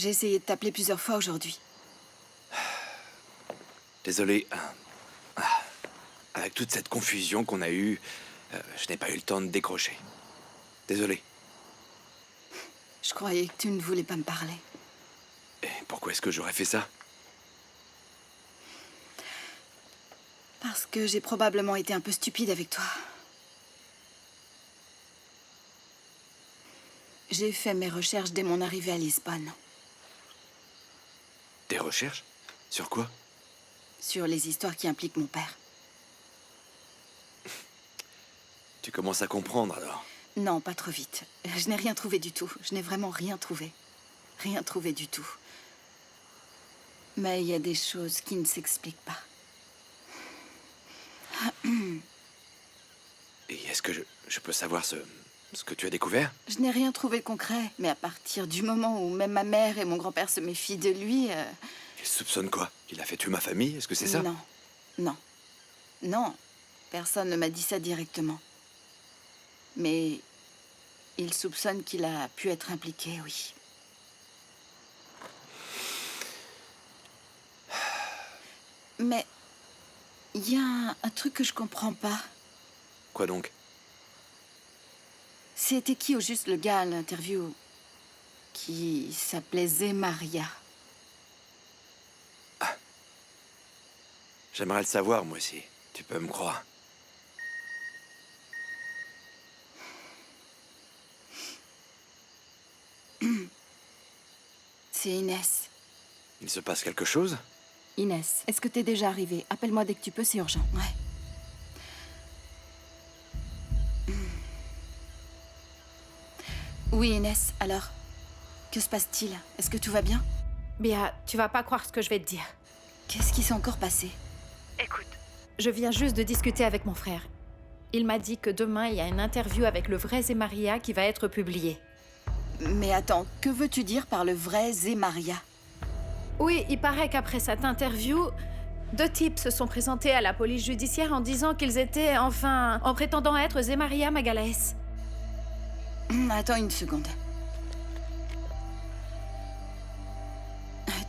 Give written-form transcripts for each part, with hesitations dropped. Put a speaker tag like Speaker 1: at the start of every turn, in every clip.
Speaker 1: J'ai essayé de t'appeler plusieurs fois aujourd'hui.
Speaker 2: Désolé. Avec toute cette confusion qu'on a eue, je n'ai pas eu le temps de décrocher. Désolé.
Speaker 1: Je croyais que tu ne voulais pas me parler.
Speaker 2: Et pourquoi est-ce que j'aurais fait ça?
Speaker 1: Parce que j'ai probablement été un peu stupide avec toi. J'ai fait mes recherches dès mon arrivée à Lisbonne.
Speaker 2: Des recherches? Sur quoi?
Speaker 1: Sur les histoires qui impliquent mon père.
Speaker 2: Tu commences à comprendre alors.
Speaker 1: Non, pas trop vite. Je n'ai rien trouvé du tout. Je n'ai vraiment rien trouvé. Rien trouvé du tout. Mais il y a des choses qui ne s'expliquent pas.
Speaker 2: Et est-ce que je peux savoir ce que tu as découvert?
Speaker 1: Je n'ai rien trouvé de concret, mais à partir du moment où même ma mère et mon grand-père se méfient de lui...
Speaker 2: Il soupçonne quoi? Qu'il a fait tuer ma famille? Est-ce que c'est ça?
Speaker 1: Non, non, non. Personne ne m'a dit ça directement. Mais il soupçonne qu'il a pu être impliqué, oui. Mais il y a un truc que je comprends pas.
Speaker 2: Quoi donc?
Speaker 1: C'était qui au juste le gars à l'interview qui s'appelait Zemaria?
Speaker 2: J'aimerais le savoir, moi aussi. Tu peux me croire.
Speaker 1: C'est Inès.
Speaker 2: Il se passe quelque chose?
Speaker 1: Inès, est-ce que t'es déjà arrivée? Appelle-moi dès que tu peux, c'est urgent. Ouais. Oui, Inès, alors? Que se passe-t-il? Est-ce que tout va bien?
Speaker 3: Bia, tu vas pas croire ce que je vais te dire.
Speaker 1: Qu'est-ce qui s'est encore passé?
Speaker 3: Écoute, je viens juste de discuter avec mon frère. Il m'a dit que demain, il y a une interview avec le vrai Zemaria qui va être publiée.
Speaker 1: Mais attends, que veux-tu dire par le vrai Zemaria?
Speaker 3: Oui, il paraît qu'après cette interview, 2 types se sont présentés à la police judiciaire en disant qu'ils étaient, enfin, en prétendant être Zemaria Magalhães.
Speaker 1: Attends une seconde.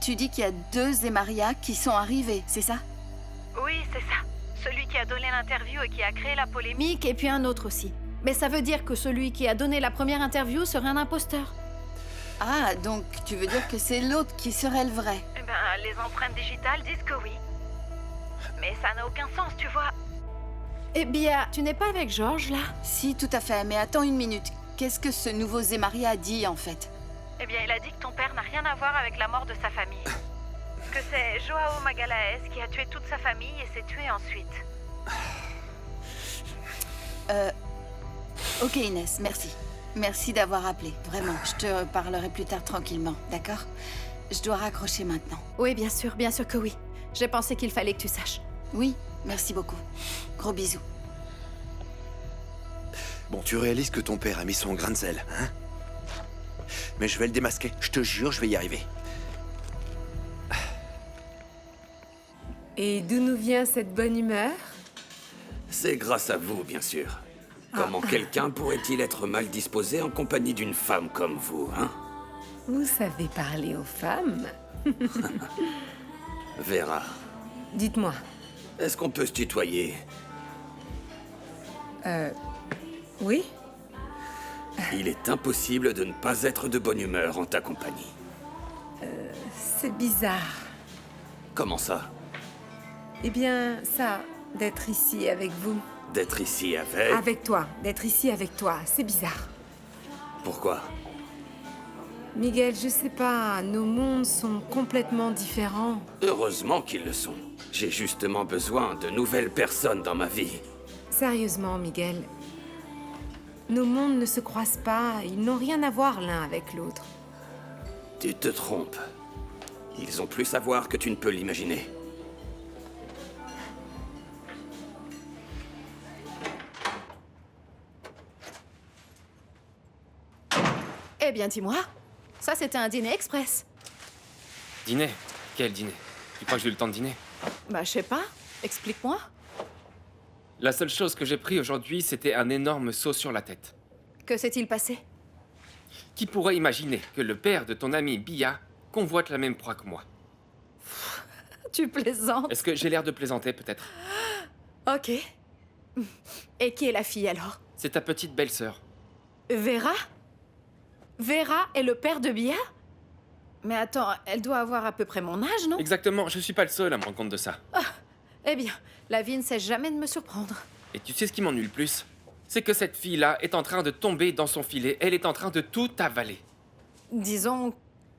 Speaker 1: Tu dis qu'il y a 2 Zemaria qui sont arrivés, c'est ça?
Speaker 3: Oui, c'est ça. Celui qui a donné l'interview et qui a créé la polémique, et puis un autre aussi. Mais ça veut dire que celui qui a donné la première interview serait un imposteur.
Speaker 1: Ah, donc tu veux dire que c'est l'autre qui serait le vrai?
Speaker 3: Eh ben, les empreintes digitales disent que oui. Mais ça n'a aucun sens, tu vois. Eh bien, tu n'es pas avec Georges, là?
Speaker 1: Si, tout à fait, mais attends une minute. Qu'est-ce que ce nouveau Zemaria a dit, en fait?
Speaker 3: Eh bien, il a dit que ton père n'a rien à voir avec la mort de sa famille. Que c'est João Magalhães qui a tué toute sa famille et s'est tué ensuite.
Speaker 1: Ok, Inès, merci. Merci d'avoir appelé, vraiment. Je te reparlerai plus tard tranquillement, d'accord? Je dois raccrocher maintenant.
Speaker 3: Oui, bien sûr que oui. J'ai pensé qu'il fallait que tu saches.
Speaker 1: Oui, merci beaucoup. Gros bisous.
Speaker 2: Bon, tu réalises que ton père a mis son grain de sel, hein? Mais je vais le démasquer. Je te jure, je vais y arriver.
Speaker 4: Et d'où nous vient cette bonne humeur?
Speaker 5: C'est grâce à vous, bien sûr. Comment quelqu'un pourrait-il être mal disposé en compagnie d'une femme comme vous, hein?
Speaker 4: Vous savez parler aux femmes?
Speaker 5: Vera,
Speaker 4: Dites-moi.
Speaker 5: est-ce qu'on peut se tutoyer?
Speaker 4: Oui?
Speaker 5: Il est impossible de ne pas être de bonne humeur en ta compagnie.
Speaker 4: C'est bizarre.
Speaker 5: Comment ça?
Speaker 4: Eh bien, ça, d'être ici avec vous.
Speaker 5: D'être ici avec...
Speaker 4: Avec toi. D'être ici avec toi. C'est bizarre.
Speaker 5: Pourquoi?
Speaker 4: Miguel, je sais pas, nos mondes sont complètement différents.
Speaker 5: Heureusement qu'ils le sont. J'ai justement besoin de nouvelles personnes dans ma vie.
Speaker 4: Sérieusement, Miguel. Nos mondes ne se croisent pas, ils n'ont rien à voir l'un avec l'autre.
Speaker 5: Tu te trompes. Ils ont plus à voir que tu ne peux l'imaginer.
Speaker 3: Eh bien, dis-moi. Ça, c'était un dîner express.
Speaker 6: Dîner? Quel dîner? Tu crois que j'ai eu le temps de dîner?
Speaker 3: Bah, je sais pas. Explique-moi.
Speaker 6: La seule chose que j'ai pris aujourd'hui, c'était un énorme seau sur la tête.
Speaker 3: Que s'est-il passé?
Speaker 6: Qui pourrait imaginer que le père de ton ami Bia convoite la même proie que moi.
Speaker 3: Tu plaisantes.
Speaker 6: Est-ce que j'ai l'air de plaisanter, peut-être?
Speaker 3: Ok. Et qui est la fille alors?
Speaker 6: C'est ta petite belle-sœur.
Speaker 3: Vera? Vera est le père de Bia? Mais attends, elle doit avoir à peu près mon âge, non?
Speaker 6: Exactement, je suis pas le seul à me rendre compte de ça.
Speaker 3: Eh bien, la vie ne cesse jamais de me surprendre.
Speaker 6: Et tu sais ce qui m'ennuie le plus? C'est que cette fille-là est en train de tomber dans son filet. Elle est en train de tout avaler.
Speaker 3: Disons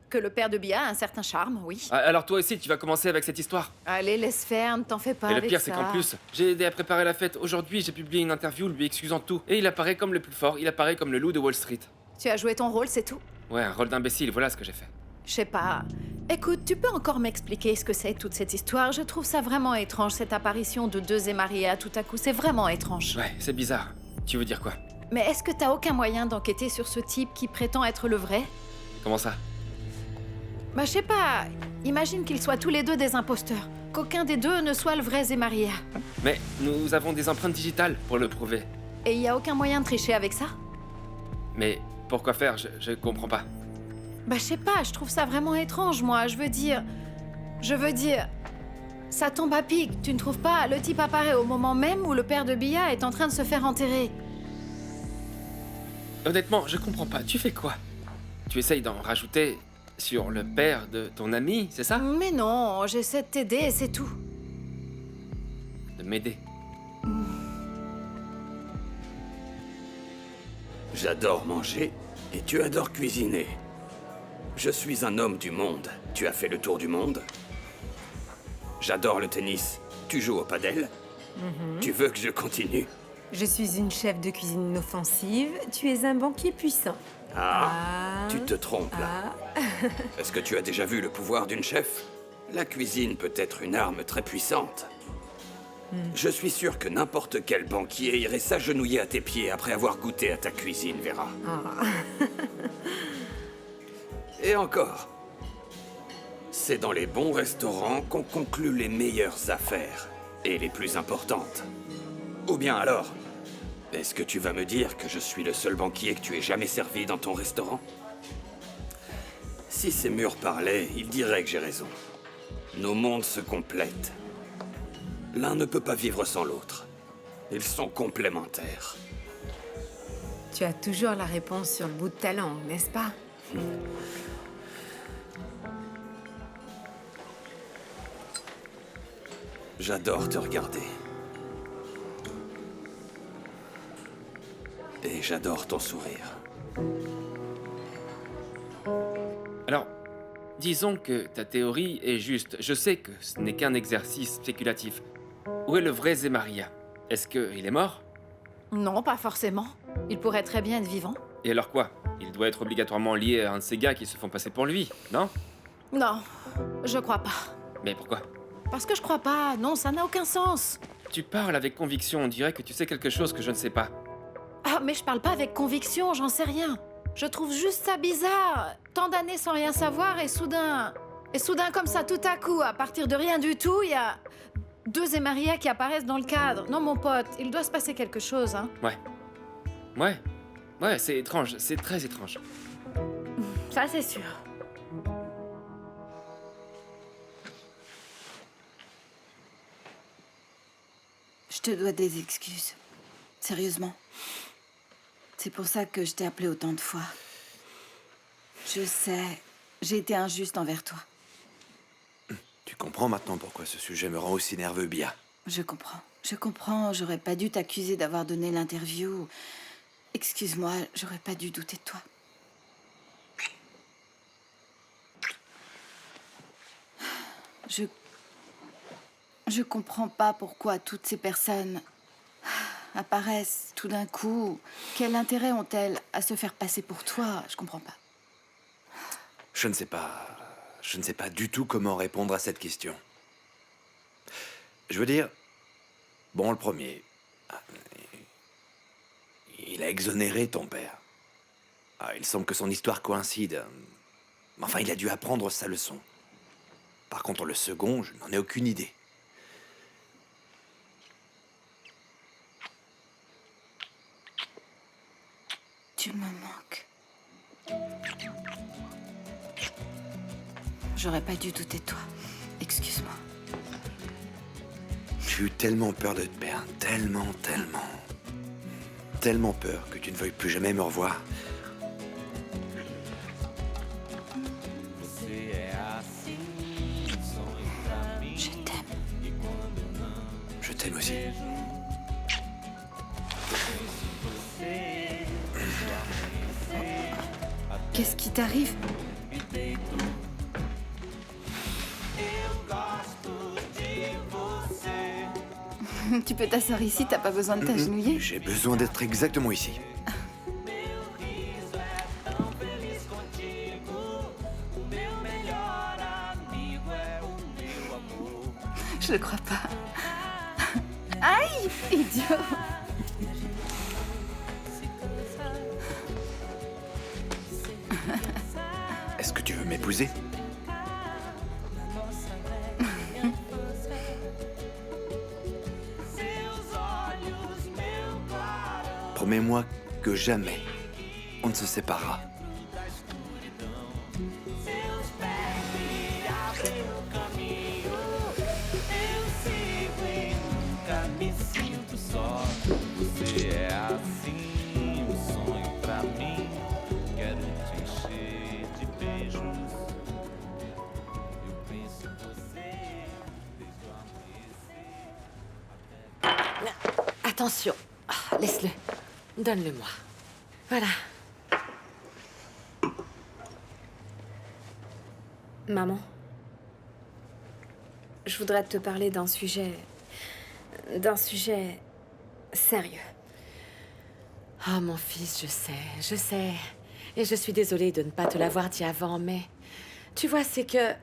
Speaker 3: que le père de Bia a un certain charme, oui.
Speaker 6: Ah, alors toi aussi, tu vas commencer avec cette histoire.
Speaker 3: Allez, laisse faire, ne t'en fais pas
Speaker 6: Et le
Speaker 3: avec
Speaker 6: pire, c'est
Speaker 3: ça.
Speaker 6: qu'en plus, j'ai aidé à préparer la fête. Aujourd'hui, j'ai publié une interview lui excusant tout. Et il apparaît comme le plus fort, il apparaît comme le loup de Wall Street.
Speaker 3: Tu as joué ton rôle, c'est tout?
Speaker 6: Ouais, un rôle d'imbécile, voilà ce que j'ai fait.
Speaker 3: Je sais pas. Écoute, tu peux encore m'expliquer ce que c'est toute cette histoire? Je trouve ça vraiment étrange, cette apparition de deux Emaria tout à coup. C'est vraiment étrange.
Speaker 6: Ouais, c'est bizarre. Tu veux dire quoi?
Speaker 3: Mais est-ce que t'as aucun moyen d'enquêter sur ce type qui prétend être le vrai?
Speaker 6: Comment ça?
Speaker 3: Bah, je sais pas. Imagine qu'ils soient tous les deux des imposteurs. Qu'aucun des deux ne soit le vrai Zemaria.
Speaker 6: Mais nous avons des empreintes digitales pour le prouver.
Speaker 3: Et il y a aucun moyen de tricher avec ça?
Speaker 6: Mais pourquoi faire? Je comprends pas.
Speaker 3: Bah, je sais pas, je trouve ça vraiment étrange, moi. Je veux dire... Ça tombe à pic, tu ne trouves pas? Le type apparaît au moment même où le père de Bia est en train de se faire enterrer.
Speaker 6: Honnêtement, je comprends pas. Tu fais quoi? Tu essayes d'en rajouter sur le père de ton ami, c'est ça?
Speaker 3: Mais non, j'essaie de t'aider et c'est tout.
Speaker 6: De m'aider.
Speaker 5: J'adore manger et tu adores cuisiner. Je suis un homme du monde. Tu as fait le tour du monde. J'adore le tennis. Tu joues au padel. Tu veux que je continue?
Speaker 4: Je suis une chef de cuisine inoffensive. Tu es un banquier puissant.
Speaker 5: Ah, tu te trompes là. Est-ce que tu as déjà vu le pouvoir d'une chef? La cuisine peut être une arme très puissante. Je suis sûr que n'importe quel banquier irait s'agenouiller à tes pieds après avoir goûté à ta cuisine, Vera. Et encore, c'est dans les bons restaurants qu'on conclut les meilleures affaires et les plus importantes. Ou bien alors, est-ce que tu vas me dire que je suis le seul banquier que tu aies jamais servi dans ton restaurant? Si ces murs parlaient, ils diraient que j'ai raison. Nos mondes se complètent. L'un ne peut pas vivre sans l'autre. Ils sont complémentaires.
Speaker 4: Tu as toujours la réponse sur le bout de ta langue, n'est-ce pas?
Speaker 5: J'adore te regarder. Et j'adore ton sourire.
Speaker 6: Alors, disons que ta théorie est juste. Je sais que ce n'est qu'un exercice spéculatif. Où est le vrai Zemaria? Est-ce qu'il est mort?
Speaker 3: Non, pas forcément. Il pourrait très bien être vivant.
Speaker 6: Et alors quoi? Il doit être obligatoirement lié à un de ces gars qui se font passer pour lui, non?
Speaker 3: Non, je crois pas.
Speaker 6: Mais pourquoi?
Speaker 3: Parce que je crois pas. Non, ça n'a aucun sens.
Speaker 6: Tu parles avec conviction, on dirait que tu sais quelque chose que je ne sais pas.
Speaker 3: Ah, mais je parle pas avec conviction, j'en sais rien. Je trouve juste ça bizarre. Tant d'années sans rien savoir et soudain... Et soudain comme ça, tout à coup, à partir de rien du tout, il y a... deux Emaria qui apparaissent dans le cadre. Non, mon pote, il doit se passer quelque chose, hein.
Speaker 6: Ouais, c'est étrange, c'est très étrange.
Speaker 3: Ça, c'est sûr.
Speaker 1: Je te dois des excuses. Sérieusement. C'est pour ça que je t'ai appelé autant de fois. Je sais, j'ai été injuste envers toi.
Speaker 2: Tu comprends maintenant pourquoi ce sujet me rend aussi nerveux, Bia.
Speaker 1: Je comprends, j'aurais pas dû t'accuser d'avoir donné l'interview. Excuse-moi, j'aurais pas dû douter de toi. Je comprends pas pourquoi toutes ces personnes apparaissent tout d'un coup. Quel intérêt ont-elles à se faire passer pour toi? Je comprends pas.
Speaker 2: Je ne sais pas... Je ne sais pas du tout comment répondre à cette question. Je veux dire... Bon, le premier... Il a exonéré ton père. Il semble que son histoire coïncide. Enfin, il a dû apprendre sa leçon. Par contre, le second, je n'en ai aucune idée.
Speaker 1: Tu me manques. J'aurais pas dû douter de toi. Excuse-moi.
Speaker 2: J'ai eu tellement peur de te perdre. Tellement, tellement. Tellement peur que tu ne veuilles plus jamais me revoir.
Speaker 1: Je t'aime.
Speaker 2: Je t'aime aussi.
Speaker 4: Qu'est-ce qui t'arrive?
Speaker 1: Tu peux t'asseoir ici, t'as pas besoin de t'agenouiller.
Speaker 2: J'ai besoin d'être exactement ici.
Speaker 1: Je le crois pas. Aïe, idiot.
Speaker 2: Est-ce que tu veux m'épouser? Promets-moi que jamais on ne se séparera.
Speaker 7: Você é assim, sonho pra mim. Quero te encher de beijos. Eu penso em você desde o amanhecer.
Speaker 4: Attention. Ah, laisse-le. Donne-le-moi. Voilà.
Speaker 8: Maman, je voudrais te parler d'un sujet sérieux.
Speaker 4: Oh, mon fils, je sais. Et je suis désolée de ne pas te l'avoir dit avant, mais... Tu vois, c'est que...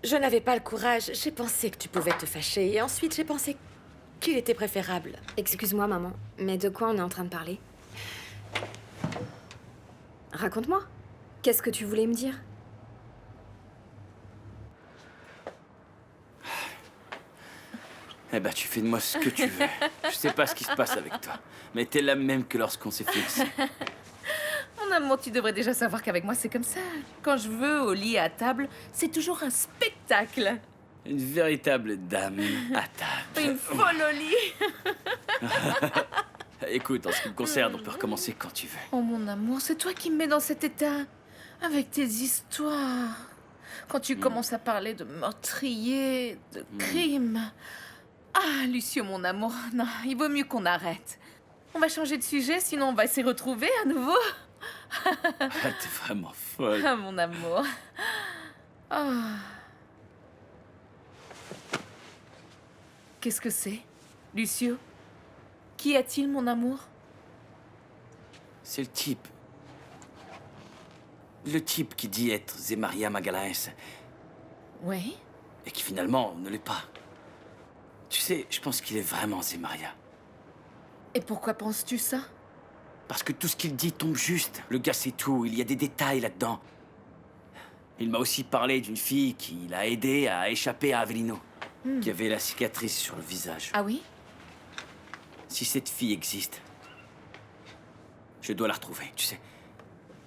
Speaker 4: Je n'avais pas le courage. J'ai pensé que tu pouvais te fâcher. Et ensuite, j'ai pensé qu'il était préférable.
Speaker 8: Excuse-moi, maman, mais de quoi on est en train de parler? Raconte-moi. Qu'est-ce que tu voulais me dire?
Speaker 9: Eh ben, tu fais de moi ce que tu veux. Je sais pas ce qui se passe avec toi, mais t'es la même que lorsqu'on s'est fait ici.
Speaker 10: Mon amour, tu devrais déjà savoir qu'avec moi, c'est comme ça. Quand je veux, au lit, à table, c'est toujours un spectacle.
Speaker 9: Une véritable dame à table.
Speaker 10: Une folle au lit.
Speaker 9: Écoute, en ce qui me concerne, on peut recommencer quand tu veux.
Speaker 10: Oh, mon amour, c'est toi qui me mets dans cet état. Avec tes histoires. Quand tu commences à parler de meurtrier, de crime. Ah, Lucio, mon amour, non, il vaut mieux qu'on arrête. On va changer de sujet, sinon on va s'y retrouver à nouveau.
Speaker 9: T'es vraiment folle.
Speaker 10: Ah, mon amour. Ah. Qu'est-ce que c'est, Lucio? Qui a-t-il, mon amour?
Speaker 9: C'est le type. Le type qui dit être Zemaria Magalhães
Speaker 10: Oui?
Speaker 9: et qui finalement ne l'est pas. Tu sais, je pense qu'il est vraiment Zemaria.
Speaker 10: Et pourquoi penses-tu ça?
Speaker 9: Parce que tout ce qu'il dit tombe juste. Le gars sait tout, il y a des détails là-dedans. Il m'a aussi parlé d'une fille qui l'a aidé à échapper à Avellino, qui avait la cicatrice sur le visage.
Speaker 10: Ah oui?
Speaker 9: Si cette fille existe, je dois la retrouver, tu sais.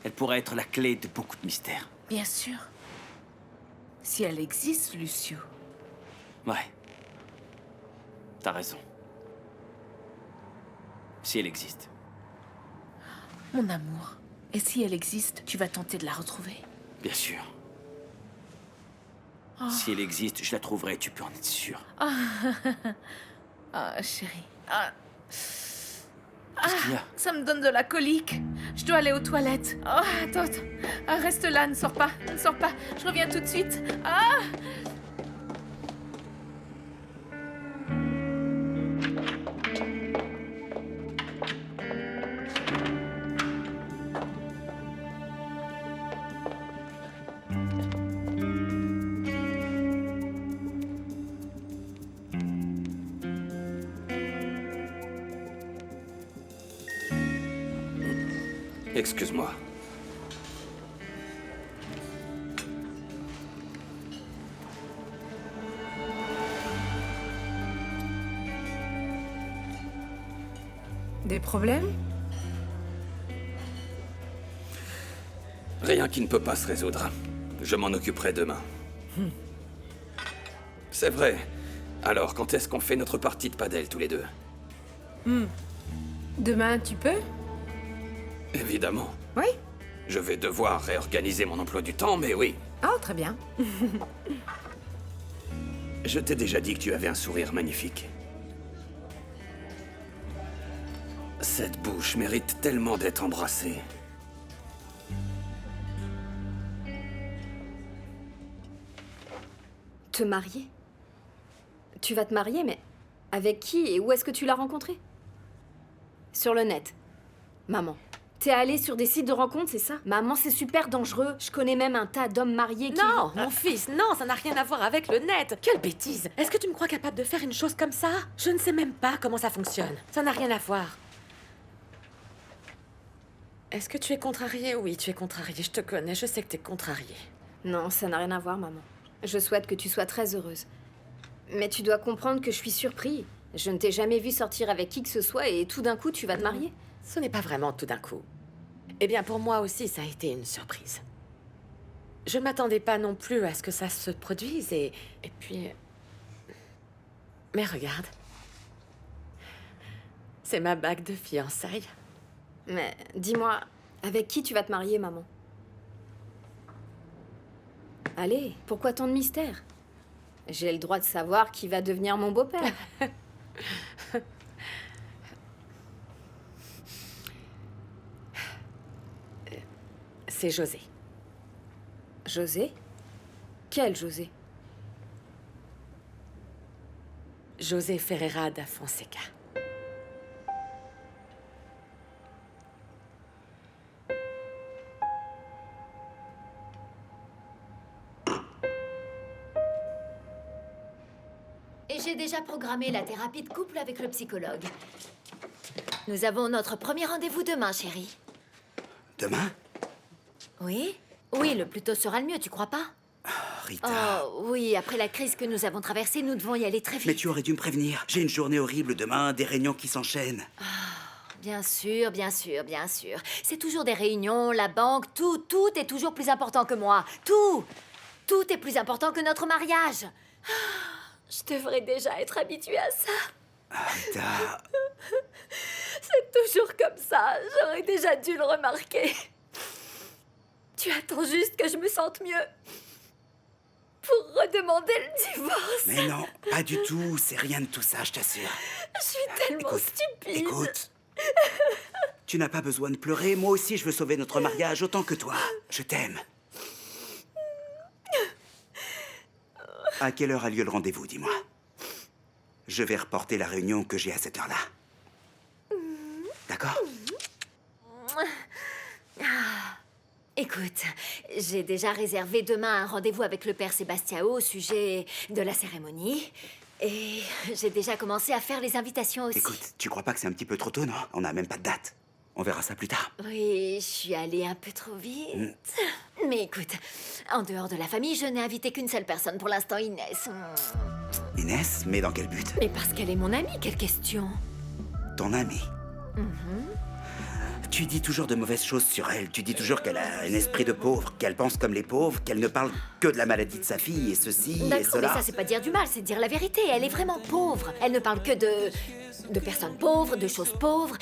Speaker 9: Elle pourrait être la clé de beaucoup de mystères.
Speaker 10: Bien sûr. Si elle existe, Lucio.
Speaker 9: Ouais. T'as raison. Si elle existe.
Speaker 10: Mon amour, et si elle existe, tu vas tenter de la retrouver?
Speaker 9: Bien sûr. Si elle existe, je la trouverai, tu peux en être sûr.
Speaker 10: Ah, chérie. Ah.
Speaker 9: Qu'est-ce qu'il y a?
Speaker 10: Ça me donne de la colique. Je dois aller aux toilettes. Oh, attends. Ah, reste là, ne sors pas. Ne sors pas. Je reviens tout de suite. Ah!
Speaker 5: Excuse-moi.
Speaker 4: Des problèmes?
Speaker 5: Rien qui ne peut pas se résoudre. Je m'en occuperai demain. C'est vrai. Alors, quand est-ce qu'on fait notre partie de padel tous les deux?
Speaker 11: Demain, tu peux?
Speaker 5: Évidemment.
Speaker 11: Oui.
Speaker 5: Je vais devoir réorganiser mon emploi du temps, mais oui.
Speaker 11: Oh, très bien.
Speaker 5: Je t'ai déjà dit que tu avais un sourire magnifique. Cette bouche mérite tellement d'être embrassée.
Speaker 8: Te marier? Tu vas te marier, mais avec qui et où est-ce que tu l'as rencontré? Sur le net. Maman. T'es allée sur des sites de rencontres, c'est ça? Maman, c'est super dangereux. Je connais même un tas d'hommes mariés qui...
Speaker 4: Non, mon fils, non, ça n'a rien à voir avec le net. Quelle bêtise. Est-ce que tu me crois capable de faire une chose comme ça? Je ne sais même pas comment ça fonctionne. Ça n'a rien à voir. Est-ce que tu es contrariée? Oui, tu es contrariée. Je te connais, je sais que tu es contrariée.
Speaker 8: Non, ça n'a rien à voir, maman. Je souhaite que tu sois très heureuse. Mais tu dois comprendre que je suis surpris. Je ne t'ai jamais vu sortir avec qui que ce soit et tout d'un coup, tu vas te marier.
Speaker 4: Ce n'est pas vraiment tout d'un coup. Eh bien, pour moi aussi, ça a été une surprise. Je ne m'attendais pas non plus à ce que ça se produise et puis... Mais regarde. C'est ma bague de fiançailles.
Speaker 8: Mais dis-moi, avec qui tu vas te marier, maman? Allez, pourquoi tant de mystère? J'ai le droit de savoir qui va devenir mon beau-père.
Speaker 4: C'est José.
Speaker 8: José? Quel José?
Speaker 4: José Ferreira da Fonseca.
Speaker 12: Et j'ai déjà programmé la thérapie de couple avec le psychologue. Nous avons notre premier rendez-vous demain, chérie.
Speaker 13: Demain?
Speaker 12: Oui? Oui, le plus tôt sera le mieux, tu crois pas?
Speaker 13: Rita...
Speaker 12: Oh, oui, après la crise que nous avons traversée, nous devons y aller très vite.
Speaker 13: Mais tu aurais dû me prévenir. J'ai une journée horrible demain, des réunions qui s'enchaînent.
Speaker 12: Bien sûr, bien sûr, bien sûr. C'est toujours des réunions, la banque, tout est toujours plus important que moi. Tout est plus important que notre mariage. Je devrais déjà être habituée à ça.
Speaker 13: Rita...
Speaker 12: C'est toujours comme ça. J'aurais déjà dû le remarquer. Tu attends juste que je me sente mieux pour redemander le divorce.
Speaker 13: Mais non, pas du tout. C'est rien de tout ça, je t'assure.
Speaker 12: Je suis tellement stupide.
Speaker 13: Écoute. Tu n'as pas besoin de pleurer. Moi aussi, je veux sauver notre mariage autant que toi. Je t'aime. À quelle heure a lieu le rendez-vous, dis-moi? Je vais reporter la réunion que j'ai à cette heure-là. D'accord?
Speaker 12: Écoute, j'ai déjà réservé demain un rendez-vous avec le père Sébastiao au sujet de la cérémonie. Et j'ai déjà commencé à faire les invitations aussi.
Speaker 13: Écoute, tu crois pas que c'est un petit peu trop tôt, non? On n'a même pas de date. On verra ça plus tard.
Speaker 12: Oui, je suis allée un peu trop vite. Mais écoute, en dehors de la famille, je n'ai invité qu'une seule personne pour l'instant, Inès.
Speaker 13: Inès? Mais dans quel but?
Speaker 12: Mais parce qu'elle est mon amie, quelle question?
Speaker 13: Ton amie? Tu dis toujours de mauvaises choses sur elle. Tu dis toujours qu'elle a un esprit de pauvre, qu'elle pense comme les pauvres, qu'elle ne parle que de la maladie de sa fille et ceci et
Speaker 12: D'accord, mais
Speaker 13: cela.
Speaker 12: ça, c'est pas dire du mal, c'est dire la vérité. Elle est vraiment pauvre. Elle ne parle que de personnes pauvres, de choses pauvres.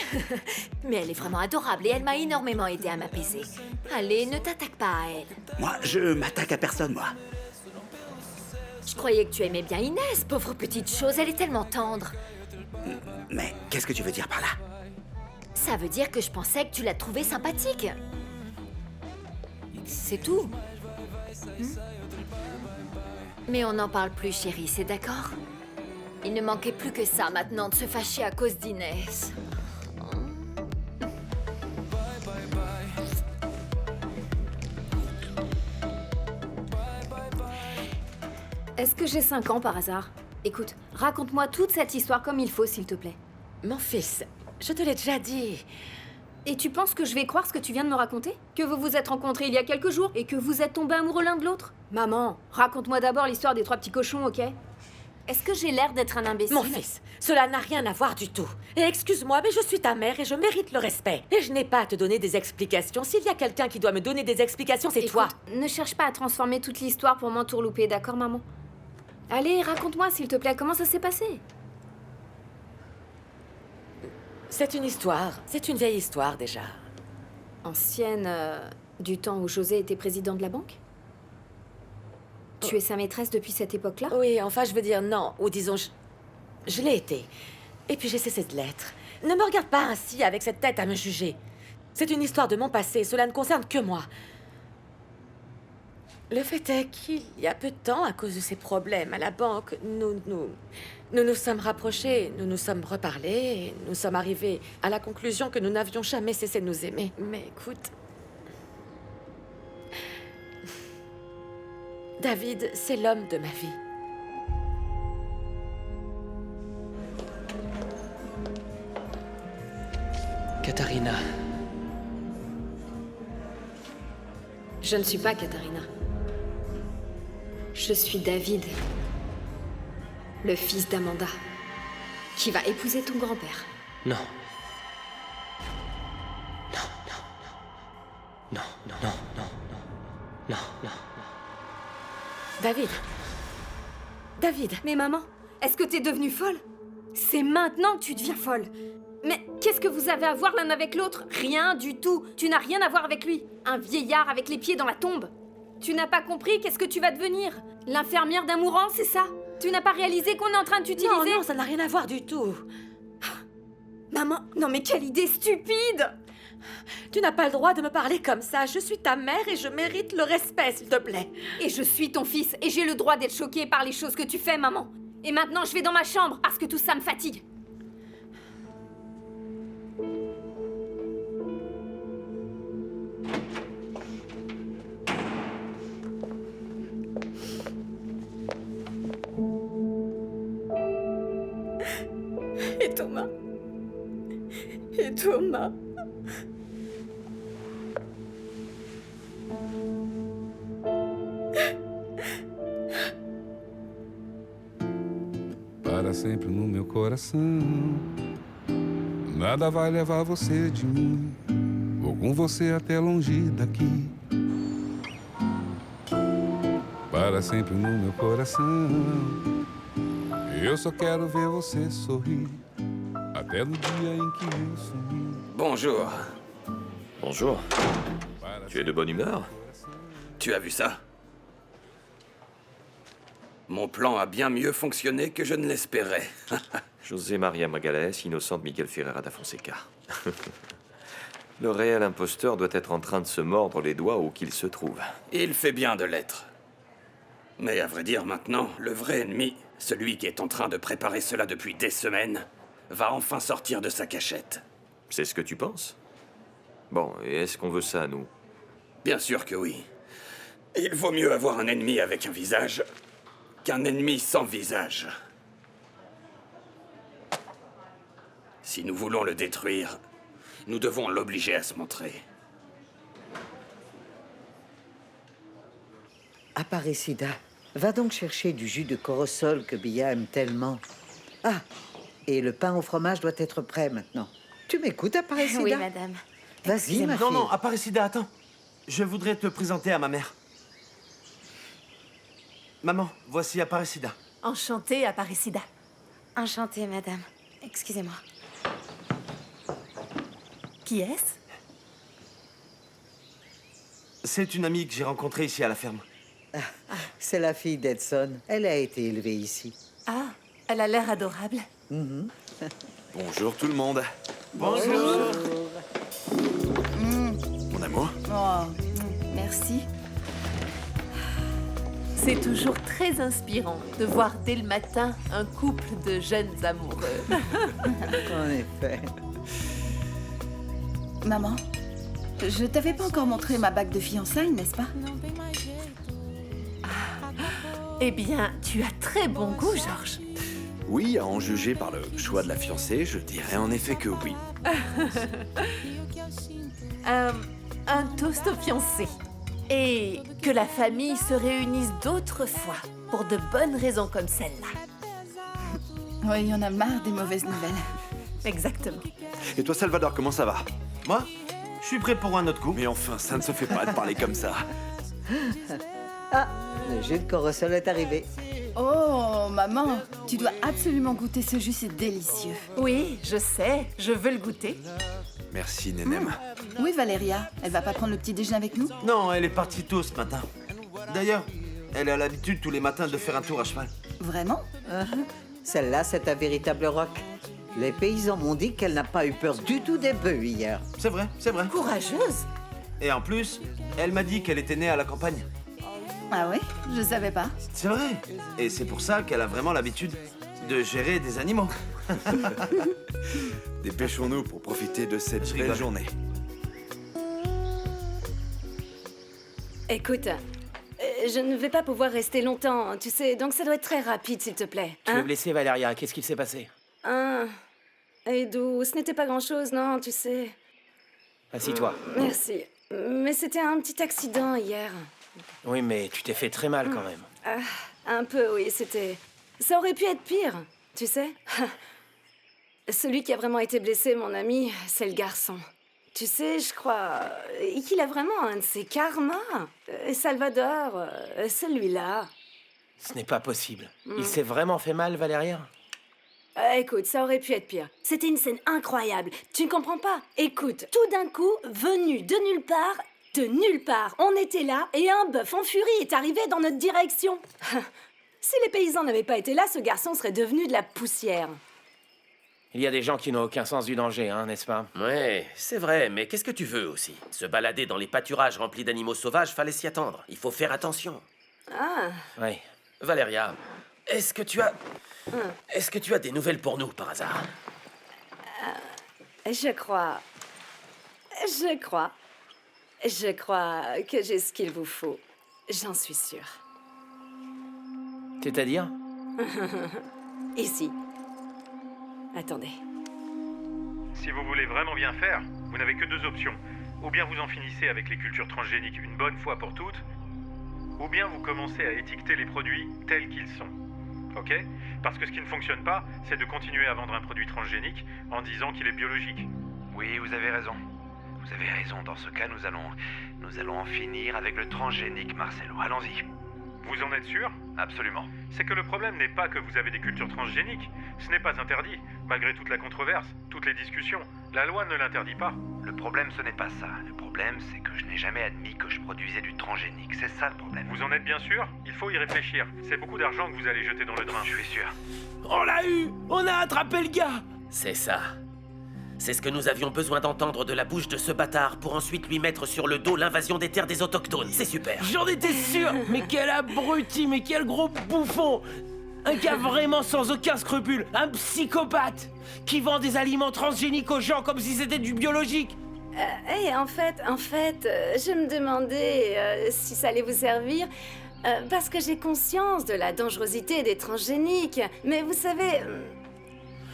Speaker 12: Mais elle est vraiment adorable et elle m'a énormément aidé à m'apaiser. Allez, ne t'attaque pas à elle.
Speaker 13: Moi, je m'attaque à personne, moi.
Speaker 12: Je croyais que tu aimais bien Inès, pauvre petite chose. Elle est tellement tendre.
Speaker 13: Mais qu'est-ce que tu veux dire par là?
Speaker 12: Ça veut dire que je pensais que tu la trouvais sympathique. C'est tout. Mais on n'en parle plus, chérie, c'est d'accord? Il ne manquait plus que ça maintenant de se fâcher à cause d'Inès.
Speaker 8: Est-ce que j'ai 5 ans par hasard? Écoute, raconte-moi toute cette histoire comme il faut, s'il te plaît.
Speaker 4: Mon fils, je te l'ai déjà dit.
Speaker 8: Et tu penses que je vais croire ce que tu viens de me raconter? Que vous vous êtes rencontrés il y a quelques jours et que vous êtes tombés amoureux l'un de l'autre? Maman, raconte-moi d'abord l'histoire des 3 petits cochons, ok? Est-ce que j'ai l'air d'être un imbécile?
Speaker 4: Mon fils, cela n'a rien à voir du tout. Et excuse-moi, mais je suis ta mère et je mérite le respect. Et je n'ai pas à te donner des explications. S'il y a quelqu'un qui doit me donner des explications, c'est toi.
Speaker 8: Ne cherche pas à transformer toute l'histoire pour m'entourlouper, d'accord, maman? Allez, raconte-moi, s'il te plaît, comment ça s'est passé?
Speaker 4: C'est une histoire. C'est une vieille histoire, déjà.
Speaker 8: Ancienne, du temps où José était président de la banque? Tu es sa maîtresse depuis cette époque-là?
Speaker 4: Oui, enfin, je veux dire non. Ou disons, je l'ai été. Et puis j'ai cessé de l'être. Ne me regarde pas ainsi, avec cette tête à me juger. C'est une histoire de mon passé. Cela ne concerne que moi. Le fait est qu'il y a peu de temps, à cause de ces problèmes à la banque, nous nous sommes rapprochés, nous nous sommes reparlés, et nous sommes arrivés à la conclusion que nous n'avions jamais cessé de nous aimer. Mais écoute... David, c'est l'homme de ma vie.
Speaker 11: Katharina.
Speaker 8: Je ne suis pas Katharina. Je suis David, le fils d'Amanda, qui va épouser ton grand-père.
Speaker 11: Non. Non, non, non. Non, non, non, non, non, non.
Speaker 4: David. David.
Speaker 8: Mais maman, est-ce que t'es devenue folle? C'est maintenant que tu deviens folle. Mais qu'est-ce que vous avez à voir l'un avec l'autre? Rien du tout. Tu n'as rien à voir avec lui. Un vieillard avec les pieds dans la tombe. Tu n'as pas compris qu'est-ce que tu vas devenir? L'infirmière d'un mourant, c'est ça? Tu n'as pas réalisé qu'on est en train de t'utiliser?
Speaker 4: Non, non, ça n'a rien à voir du tout.
Speaker 8: Maman, non mais quelle idée stupide!
Speaker 4: Tu n'as pas le droit de me parler comme ça. Je suis ta mère et je mérite le respect, s'il te plaît.
Speaker 8: Et je suis ton fils et j'ai le droit d'être choquée par les choses que tu fais, maman. Et maintenant, je vais dans ma chambre parce que tout ça me fatigue. Et Thomas? Et Thomas?
Speaker 14: Para sempre no meu coração. Nada vai levar você de mim. Vou com você até longe daqui. Para sempre no meu coração. Eu só quero ver você sorrir. Até no dia em que eu sumir.
Speaker 5: Bonjour.
Speaker 2: Bonjour. Tu es de bonne humeur?
Speaker 5: Tu as vu ça? Mon plan a bien mieux fonctionné que je ne l'espérais.
Speaker 2: José Maria Magalhães, innocente Miguel Ferreira da Fonseca. Le réel imposteur doit être en train de se mordre les doigts où qu'il se trouve.
Speaker 5: Il fait bien de l'être. Mais à vrai dire maintenant, le vrai ennemi, celui qui est en train de préparer cela depuis des semaines, va enfin sortir de sa cachette.
Speaker 2: C'est ce que tu penses? Bon, et est-ce qu'on veut ça, nous?
Speaker 5: Bien sûr que oui. Il vaut mieux avoir un ennemi avec un visage qu'un ennemi sans visage. Si nous voulons le détruire, nous devons l'obliger à se montrer.
Speaker 15: Aparecida, va donc chercher du jus de corosol que Bia aime tellement. Ah, et le pain au fromage doit être prêt maintenant. Tu m'écoutes, Aparecida?
Speaker 12: Oui, madame.
Speaker 15: Vas-y, ma fille.
Speaker 16: Non, non, Aparecida, attends. Je voudrais te présenter à ma mère. Maman, voici Aparecida.
Speaker 10: Enchantée, Aparecida.
Speaker 12: Enchantée, madame. Excusez-moi.
Speaker 10: Qui est-ce?
Speaker 16: C'est une amie que j'ai rencontrée ici à la ferme.
Speaker 15: Ah, c'est la fille d'Edson. Elle a été élevée ici.
Speaker 10: Ah, elle a l'air adorable.
Speaker 2: Bonjour tout le monde.
Speaker 1: Bonjour.
Speaker 2: Mon amour.
Speaker 1: Oh, merci.
Speaker 10: C'est toujours très inspirant de voir dès le matin un couple de jeunes amoureux.
Speaker 15: En effet.
Speaker 1: Maman, je t'avais pas encore montré ma bague de fiançailles, n'est-ce pas?
Speaker 10: Eh bien, tu as très bon goût, Georges.
Speaker 2: Oui, à en juger par le choix de la fiancée, je dirais en effet que oui.
Speaker 10: Un toast aux fiancés. Et que la famille se réunisse d'autres fois pour de bonnes raisons comme celle-là.
Speaker 1: Oui, il y en a marre des mauvaises nouvelles.
Speaker 8: Exactement.
Speaker 2: Et toi, Salvador, comment ça va?
Speaker 16: Moi, je suis prêt pour un autre coup.
Speaker 2: Mais enfin, ça ne se fait pas de parler comme ça.
Speaker 15: Ah, le jus de corosol est arrivé.
Speaker 1: Oh, maman, tu dois absolument goûter ce jus, c'est délicieux.
Speaker 10: Oui, je sais, je veux le goûter.
Speaker 2: Merci, Nenem.
Speaker 1: Oui, Valéria, elle va pas prendre le petit déjeuner avec nous?
Speaker 16: Non, elle est partie tôt ce matin. D'ailleurs, elle a l'habitude tous les matins de faire un tour à cheval.
Speaker 1: Vraiment?
Speaker 15: Celle-là, c'est un véritable roc. Les paysans m'ont dit qu'elle n'a pas eu peur du tout des bœufs hier.
Speaker 16: C'est vrai, c'est vrai.
Speaker 10: Courageuse.
Speaker 16: Et en plus, elle m'a dit qu'elle était née à la campagne.
Speaker 1: Ah ouais? Je savais pas.
Speaker 16: C'est vrai. Et c'est pour ça qu'elle a vraiment l'habitude de gérer des animaux.
Speaker 2: Dépêchons-nous pour profiter de cette belle
Speaker 16: rigole.
Speaker 2: journée.
Speaker 8: Écoute, je ne vais pas pouvoir rester longtemps, tu sais, donc ça doit être très rapide, s'il te plaît.
Speaker 11: Tu es blessée, Valéria. Qu'est-ce qu'il s'est passé?
Speaker 8: Edu, ce n'était pas grand-chose, non, tu sais.
Speaker 11: Assis-toi.
Speaker 8: Merci. Mais c'était un petit accident hier.
Speaker 11: Oui, mais tu t'es fait très mal quand même.
Speaker 8: Un peu, oui, c'était... Ça aurait pu être pire, tu sais. Celui qui a vraiment été blessé, mon ami, c'est le garçon. Tu sais, je crois qu'il a vraiment un de ses karmas. Salvador, celui-là.
Speaker 11: Ce n'est pas possible. Il s'est vraiment fait mal, Valéria?
Speaker 8: Écoute, ça aurait pu être pire. C'était une scène incroyable. Tu ne comprends pas? Écoute, tout d'un coup, venu de nulle part, on était là et un bœuf en furie est arrivé dans notre direction. Si les paysans n'avaient pas été là, ce garçon serait devenu de la poussière.
Speaker 11: Il y a des gens qui n'ont aucun sens du danger, hein, n'est-ce pas?
Speaker 17: Ouais, c'est vrai, mais qu'est-ce que tu veux aussi? Se balader dans les pâturages remplis d'animaux sauvages, fallait s'y attendre. Il faut faire attention.
Speaker 8: Ah.
Speaker 11: Oui.
Speaker 17: Valéria, est-ce que tu as des nouvelles pour nous, par hasard?
Speaker 8: Je crois que j'ai ce qu'il vous faut. J'en suis sûre.
Speaker 11: C'est-à-dire?
Speaker 8: Ici. Attendez.
Speaker 18: Si vous voulez vraiment bien faire, vous n'avez que deux options. Ou bien vous en finissez avec les cultures transgéniques une bonne fois pour toutes, ou bien vous commencez à étiqueter les produits tels qu'ils sont. Ok? Parce que ce qui ne fonctionne pas, c'est de continuer à vendre un produit transgénique en disant qu'il est biologique.
Speaker 19: Oui, vous avez raison. Vous avez raison. Dans ce cas, nous allons en finir avec le transgénique, Marcelo. Allons-y.
Speaker 18: Vous en êtes sûr?
Speaker 19: Absolument.
Speaker 18: C'est que le problème n'est pas que vous avez des cultures transgéniques. Ce n'est pas interdit. Malgré toute la controverse, toutes les discussions, la loi ne l'interdit pas.
Speaker 19: Le problème, ce n'est pas ça. Le problème, c'est que je n'ai jamais admis que je produisais du transgénique. C'est ça le problème.
Speaker 18: Vous en êtes bien sûr? Il faut y réfléchir. C'est beaucoup d'argent que vous allez jeter dans le drain.
Speaker 19: Je suis sûr.
Speaker 11: On l'a eu! On a attrapé le gars!
Speaker 17: C'est ça. C'est ce que nous avions besoin d'entendre de la bouche de ce bâtard pour ensuite lui mettre sur le dos l'invasion des terres des autochtones. C'est super.
Speaker 11: J'en étais sûr! Mais quel abruti, mais quel gros bouffon! Un gars vraiment sans aucun scrupule, un psychopathe qui vend des aliments transgéniques aux gens comme si c'était du biologique.
Speaker 8: En fait, je me demandais si ça allait vous servir, parce que j'ai conscience de la dangerosité des transgéniques. Mais vous savez,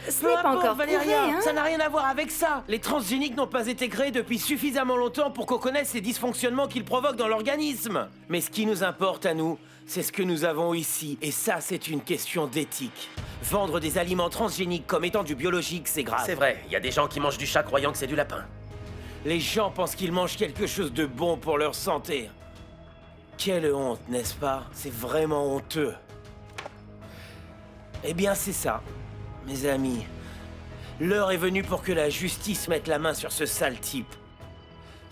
Speaker 8: ce n'est pas encore prouvé,
Speaker 11: Valéria,
Speaker 8: hein?
Speaker 11: ça n'a rien à voir avec ça. Les transgéniques n'ont pas été créés depuis suffisamment longtemps pour qu'on connaisse les dysfonctionnements qu'ils provoquent dans l'organisme. Mais ce qui nous importe à nous, c'est ce que nous avons ici. Et ça, c'est une question d'éthique. Vendre des aliments transgéniques comme étant du biologique, c'est grave.
Speaker 17: C'est vrai, il y a des gens qui mangent du chat croyant que c'est du lapin.
Speaker 11: Les gens pensent qu'ils mangent quelque chose de bon pour leur santé. Quelle honte, n'est-ce pas? C'est vraiment honteux. Eh bien, c'est ça, mes amis. L'heure est venue pour que la justice mette la main sur ce sale type.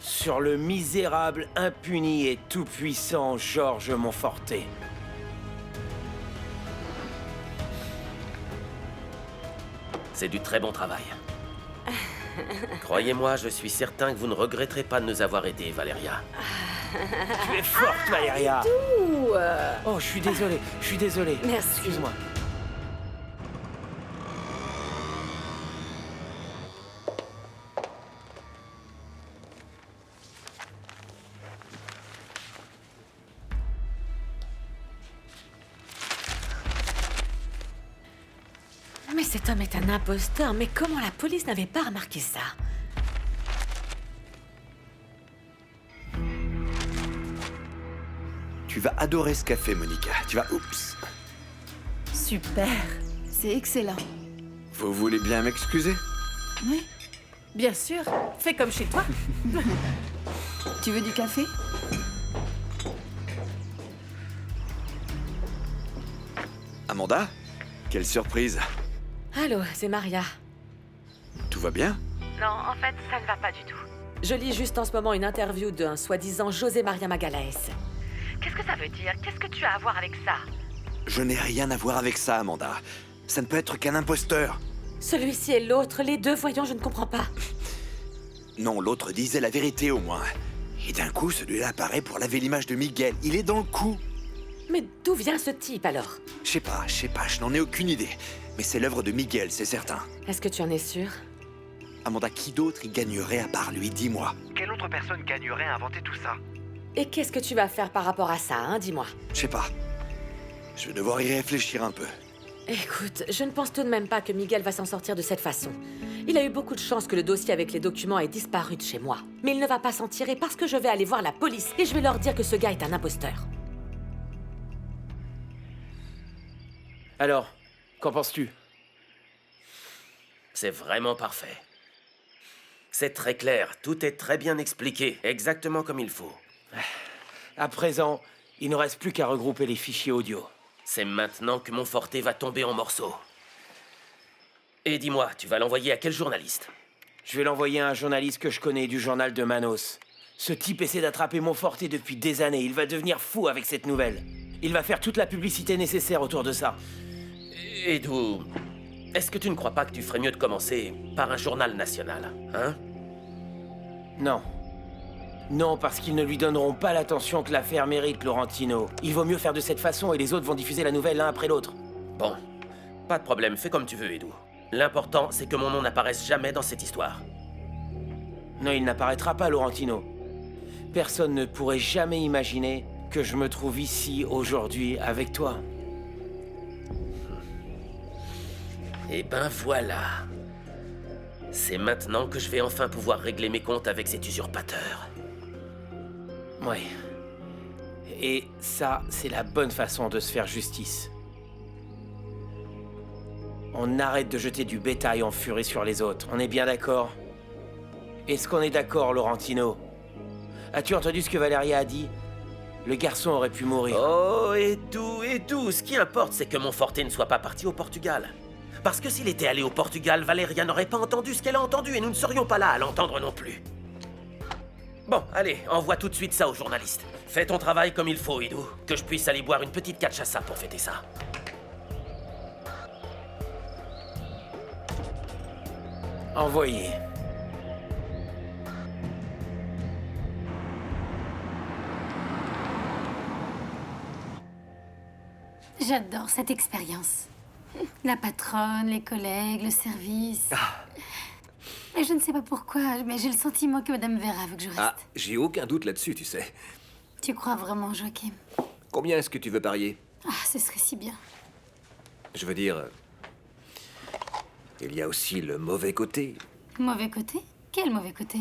Speaker 11: Sur le misérable, impuni et tout-puissant Georges Monforté.
Speaker 17: C'est du très bon travail. Croyez-moi, je suis certain que vous ne regretterez pas de nous avoir aidés, Valéria.
Speaker 11: Tu es forte, Valéria.
Speaker 8: Tout.
Speaker 11: Oh, je suis désolé.
Speaker 8: Merci.
Speaker 11: Excuse-moi.
Speaker 4: Mais cet homme est un imposteur, mais comment la police n'avait pas remarqué ça?
Speaker 2: Tu vas adorer ce café, Monica. Tu vas... Oups.
Speaker 10: Super.
Speaker 1: C'est excellent.
Speaker 2: Vous voulez bien m'excuser?
Speaker 1: Oui.
Speaker 10: Bien sûr, fais comme chez toi.
Speaker 1: Tu veux du café?
Speaker 2: Amanda? Quelle surprise.
Speaker 4: Allô, c'est Maria.
Speaker 2: Tout va bien?
Speaker 4: Non, en fait, ça ne va pas du tout. Je lis juste en ce moment une interview d'un soi-disant José Maria Magalhães. Qu'est-ce que ça veut dire? Qu'est-ce que tu as à voir avec ça?
Speaker 2: Je n'ai rien à voir avec ça, Amanda. Ça ne peut être qu'un imposteur.
Speaker 4: Celui-ci et l'autre, les deux, voyons, je ne comprends pas.
Speaker 2: Non, l'autre disait la vérité au moins. Et d'un coup, celui-là apparaît pour laver l'image de Miguel. Il est dans le coup.
Speaker 4: Mais d'où vient ce type alors?
Speaker 2: Je sais pas, je n'en ai aucune idée. Mais c'est l'œuvre de Miguel, c'est certain.
Speaker 4: Est-ce que tu en es sûr?
Speaker 2: Amanda, qui d'autre y gagnerait à part lui, dis-moi?
Speaker 19: Quelle autre personne gagnerait à inventer tout ça?
Speaker 4: Et qu'est-ce que tu vas faire par rapport à ça, hein, dis-moi?
Speaker 2: Je sais pas. Je vais devoir y réfléchir un peu.
Speaker 4: Écoute, je ne pense tout de même pas que Miguel va s'en sortir de cette façon. Il a eu beaucoup de chance que le dossier avec les documents ait disparu de chez moi. Mais il ne va pas s'en tirer parce que je vais aller voir la police et je vais leur dire que ce gars est un imposteur.
Speaker 11: Alors, qu'en penses-tu?
Speaker 17: C'est vraiment parfait. C'est très clair, tout est très bien expliqué, exactement comme il faut.
Speaker 11: À présent, il ne reste plus qu'à regrouper les fichiers audio.
Speaker 17: C'est maintenant que Monforté va tomber en morceaux. Et dis-moi, tu vas l'envoyer à quel journaliste?
Speaker 11: Je vais l'envoyer à un journaliste que je connais du journal de Manos. Ce type essaie d'attraper Monforté depuis des années. Il va devenir fou avec cette nouvelle. Il va faire toute la publicité nécessaire autour de ça.
Speaker 17: Et d'où... Est-ce que tu ne crois pas que tu ferais mieux de commencer par un journal national, hein?
Speaker 11: Non. Non, parce qu'ils ne lui donneront pas l'attention que l'affaire mérite, Laurentino. Il vaut mieux faire de cette façon et les autres vont diffuser la nouvelle l'un après l'autre.
Speaker 17: Bon, pas de problème, fais comme tu veux, Edu. L'important, c'est que mon nom n'apparaisse jamais dans cette histoire.
Speaker 11: Non, il n'apparaîtra pas, Laurentino. Personne ne pourrait jamais imaginer que je me trouve ici aujourd'hui avec toi.
Speaker 17: Eh ben voilà. C'est maintenant que je vais enfin pouvoir régler mes comptes avec cet usurpateur.
Speaker 11: Oui. Et ça, c'est la bonne façon de se faire justice. On arrête de jeter du bétail en furie sur les autres. On est bien d'accord? Est-ce qu'on est d'accord, Laurentino? As-tu entendu ce que Valeria a dit? Le garçon aurait pu mourir.
Speaker 17: Oh, Edu, ce qui importe, c'est que Monforté ne soit pas parti au Portugal. Parce que s'il était allé au Portugal, Valeria n'aurait pas entendu ce qu'elle a entendu et nous ne serions pas là à l'entendre non plus. Bon, allez, envoie tout de suite ça aux journalistes. Fais ton travail comme il faut, Edu, que je puisse aller boire une petite cachaça pour fêter ça.
Speaker 11: Envoyé.
Speaker 20: J'adore cette expérience. La patronne, les collègues, le service. Mais je ne sais pas pourquoi, mais j'ai le sentiment que Madame Vera veut que je reste.
Speaker 21: Ah, j'ai aucun doute là-dessus, tu sais.
Speaker 20: Tu crois vraiment, Joachim?
Speaker 21: Combien est-ce que tu veux parier?
Speaker 20: Ah, ce serait si bien.
Speaker 21: Je veux dire... il y a aussi le mauvais côté.
Speaker 20: Mauvais côté? Quel mauvais côté?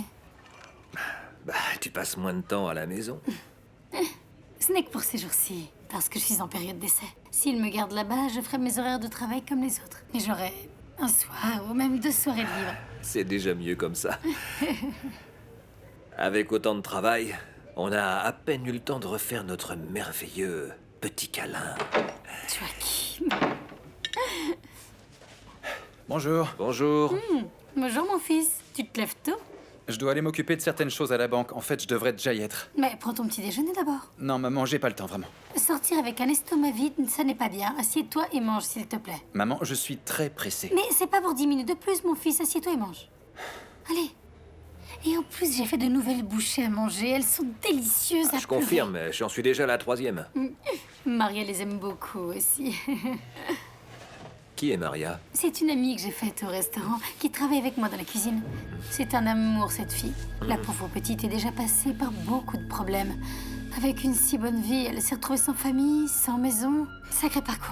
Speaker 21: Bah, tu passes moins de temps à la maison.
Speaker 20: Ce n'est que pour ces jours-ci, parce que je suis en période d'essai. S'il me garde là-bas, je ferai mes horaires de travail comme les autres. Et j'aurai un soir ou même 2 soirées de libre.
Speaker 21: C'est déjà mieux comme ça. Avec autant de travail, on a à peine eu le temps de refaire notre merveilleux petit câlin.
Speaker 20: Joachim.
Speaker 22: Bonjour.
Speaker 21: Bonjour.
Speaker 20: Bonjour, mon fils. Tu te lèves tôt?
Speaker 22: Je dois aller m'occuper de certaines choses à la banque. En fait, je devrais déjà y être.
Speaker 20: Mais prends ton petit déjeuner d'abord.
Speaker 22: Non, maman, j'ai pas le temps, vraiment.
Speaker 20: Sortir avec un estomac vide, ça n'est pas bien. Assieds-toi et mange, s'il te plaît.
Speaker 22: Maman, je suis très pressé.
Speaker 20: Mais c'est pas pour 10 minutes de plus, mon fils. Assieds-toi et mange. Allez. Et en plus, j'ai fait de nouvelles bouchées à manger. Elles sont délicieuses à
Speaker 21: Je confirme, j'en suis déjà à la 3e.
Speaker 20: Maria les aime beaucoup aussi.
Speaker 21: Qui est Maria?
Speaker 20: C'est une amie que j'ai faite au restaurant, qui travaille avec moi dans la cuisine. C'est un amour, cette fille. La pauvre petite est déjà passée par beaucoup de problèmes. Avec une si bonne vie, elle s'est retrouvée sans famille, sans maison. Sacré parcours.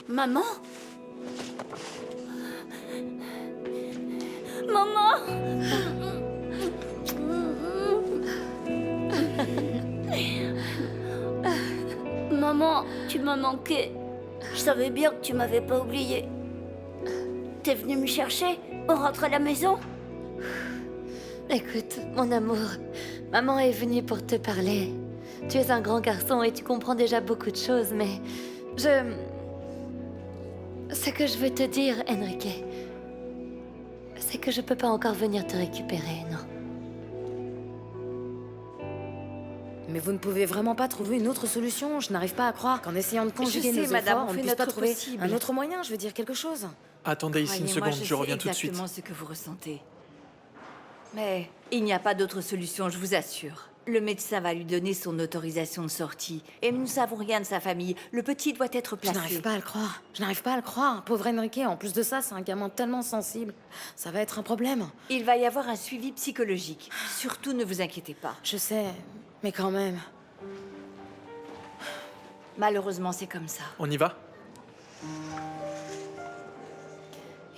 Speaker 23: Maman?
Speaker 3: Maman! Maman, tu m'as manqué. Je savais bien que tu m'avais pas oublié. T'es venu me chercher? On rentre à la maison?
Speaker 12: Écoute, mon amour, maman est venue pour te parler. Tu es un grand garçon et tu comprends déjà beaucoup de choses, mais ce que je veux te dire, Enrique, c'est que je peux pas encore venir te récupérer, non.
Speaker 4: Mais vous ne pouvez vraiment pas trouver une autre solution? Je n'arrive pas à croire qu'en essayant de conjuguer nos efforts, on ne puisse pas trouver un autre moyen, je veux dire quelque chose.
Speaker 1: Attendez ici une seconde, je reviens tout de suite. Exactement ce que vous ressentez. Mais il n'y a pas d'autre solution, je vous assure. Le médecin va lui donner son autorisation de sortie. Et nous ne savons rien de sa famille. Le petit doit être placé.
Speaker 4: Je n'arrive pas à le croire. Je n'arrive pas à le croire. Pauvre Enrique, en plus de ça, c'est un gamin tellement sensible. Ça va être un problème.
Speaker 1: Il va y avoir un suivi psychologique. Surtout, ne vous inquiétez pas.
Speaker 4: Je sais, mais quand même.
Speaker 1: Malheureusement, c'est comme ça.
Speaker 6: On y va?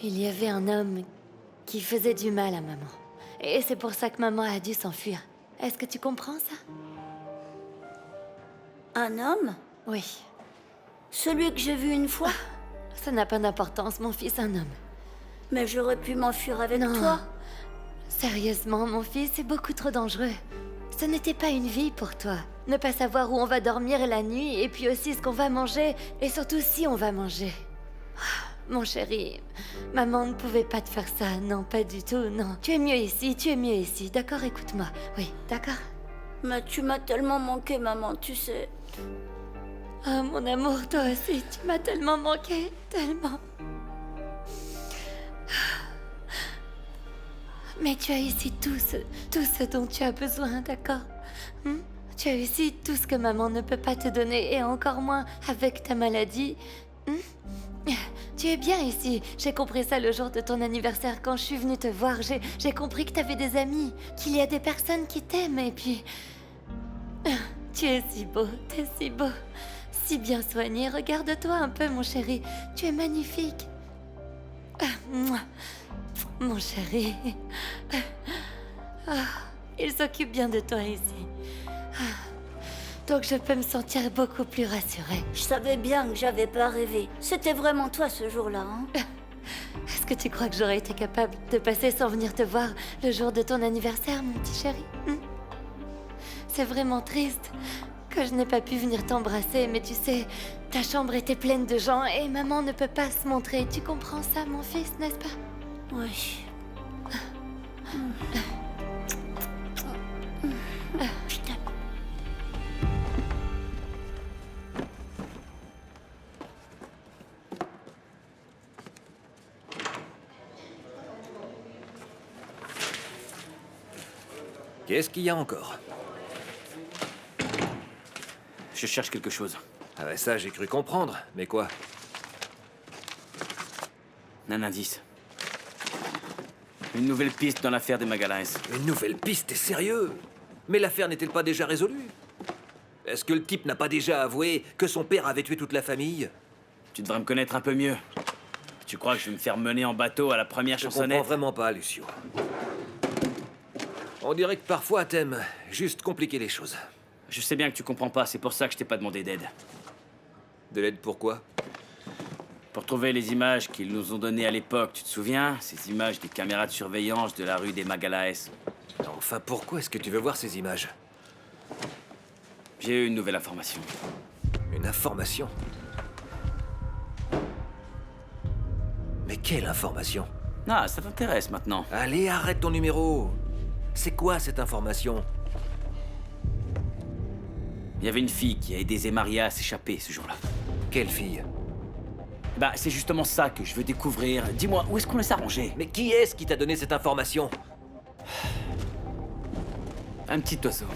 Speaker 12: Il y avait un homme qui faisait du mal à maman. Et c'est pour ça que maman a dû s'enfuir. Est-ce que tu comprends ça?
Speaker 3: Un homme?
Speaker 12: Oui.
Speaker 3: Celui que j'ai vu une fois?
Speaker 12: Ça n'a pas d'importance, mon fils, un homme.
Speaker 3: Mais j'aurais pu m'enfuir avec toi.
Speaker 12: Sérieusement, mon fils, c'est beaucoup trop dangereux. Ce n'était pas une vie pour toi. Ne pas savoir où on va dormir la nuit, et puis aussi ce qu'on va manger, et surtout si on va manger. Mon chéri, maman ne pouvait pas te faire ça, non, pas du tout, non. Tu es mieux ici, d'accord, écoute-moi. Oui, d'accord?
Speaker 3: Mais tu m'as tellement manqué, maman, tu sais.
Speaker 12: Oh, mon amour, toi aussi, tu m'as tellement manqué, tellement. Mais tu as ici tout ce dont tu as besoin, d'accord? Tu as ici tout ce que maman ne peut pas te donner, et encore moins avec ta maladie. Tu es bien ici. J'ai compris ça le jour de ton anniversaire quand je suis venue te voir. J'ai compris que t'avais des amis, qu'il y a des personnes qui t'aiment, et puis... Tu es si beau, t'es si beau. Si bien soigné. Regarde-toi un peu, mon chéri. Tu es magnifique. Mon chéri. Il s'occupe bien de toi ici. Donc je peux me sentir beaucoup plus rassurée.
Speaker 3: Je savais bien que j'avais pas rêvé. C'était vraiment toi ce jour-là, hein?
Speaker 12: Est-ce que tu crois que j'aurais été capable de passer sans venir te voir le jour de ton anniversaire, mon petit chéri? C'est vraiment triste que je n'ai pas pu venir t'embrasser, mais tu sais, ta chambre était pleine de gens et maman ne peut pas se montrer. Tu comprends ça, mon fils, n'est-ce pas?
Speaker 3: Oui. Je t'aime.
Speaker 21: Qu'est-ce qu'il y a encore?
Speaker 9: Je cherche quelque chose.
Speaker 21: Ah ouais, ça, j'ai cru comprendre. Mais quoi?
Speaker 9: Un indice. Une nouvelle piste dans l'affaire des Magalhães.
Speaker 21: Une nouvelle piste, t'es sérieux? Mais l'affaire n'est-elle pas déjà résolue? Est-ce que le type n'a pas déjà avoué que son père avait tué toute la famille?
Speaker 9: Tu devrais me connaître un peu mieux. Tu crois que je vais me faire mener en bateau à la première chansonnette?
Speaker 21: Je comprends vraiment pas, Lucio. On dirait que parfois t'aimes juste compliquer les choses.
Speaker 9: Je sais bien que tu comprends pas, c'est pour ça que je t'ai pas demandé d'aide.
Speaker 21: De l'aide pourquoi?
Speaker 9: Pour trouver les images qu'ils nous ont données à l'époque, tu te souviens? Ces images des caméras de surveillance de la rue des Magalhães.
Speaker 21: Enfin, pourquoi est-ce que tu veux voir ces images?
Speaker 9: J'ai eu une nouvelle information.
Speaker 21: Une information? Mais quelle information?
Speaker 9: Ah, ça t'intéresse maintenant.
Speaker 21: Allez, arrête ton numéro. C'est quoi cette information?
Speaker 9: Il y avait une fille qui a aidé Zemaria à s'échapper ce jour-là.
Speaker 21: Quelle fille?
Speaker 9: Bah, c'est justement ça que je veux découvrir. Dis-moi, où est-ce qu'on laisse arranger?
Speaker 21: Mais qui est-ce qui t'a donné cette information?
Speaker 9: Un petit oiseau.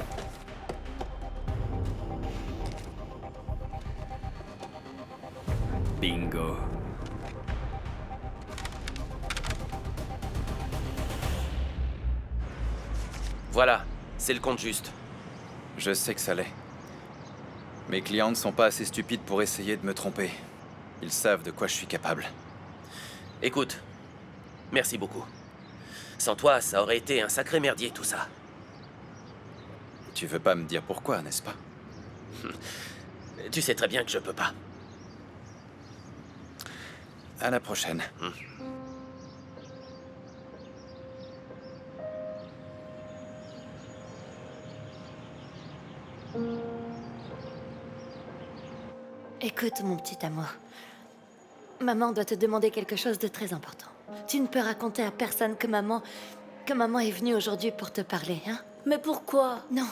Speaker 9: Bingo.
Speaker 17: Voilà, c'est le compte juste.
Speaker 22: Je sais que ça l'est. Mes clients ne sont pas assez stupides pour essayer de me tromper. Ils savent de quoi je suis capable.
Speaker 17: Écoute, merci beaucoup. Sans toi, ça aurait été un sacré merdier tout ça.
Speaker 22: Tu veux pas me dire pourquoi, n'est-ce pas?
Speaker 17: Tu sais très bien que je peux pas.
Speaker 22: À la prochaine.
Speaker 12: Écoute, mon petit amour. Maman doit te demander quelque chose de très important. Tu ne peux raconter à personne que maman est venue aujourd'hui pour te parler, hein?
Speaker 3: Mais pourquoi?
Speaker 12: Non.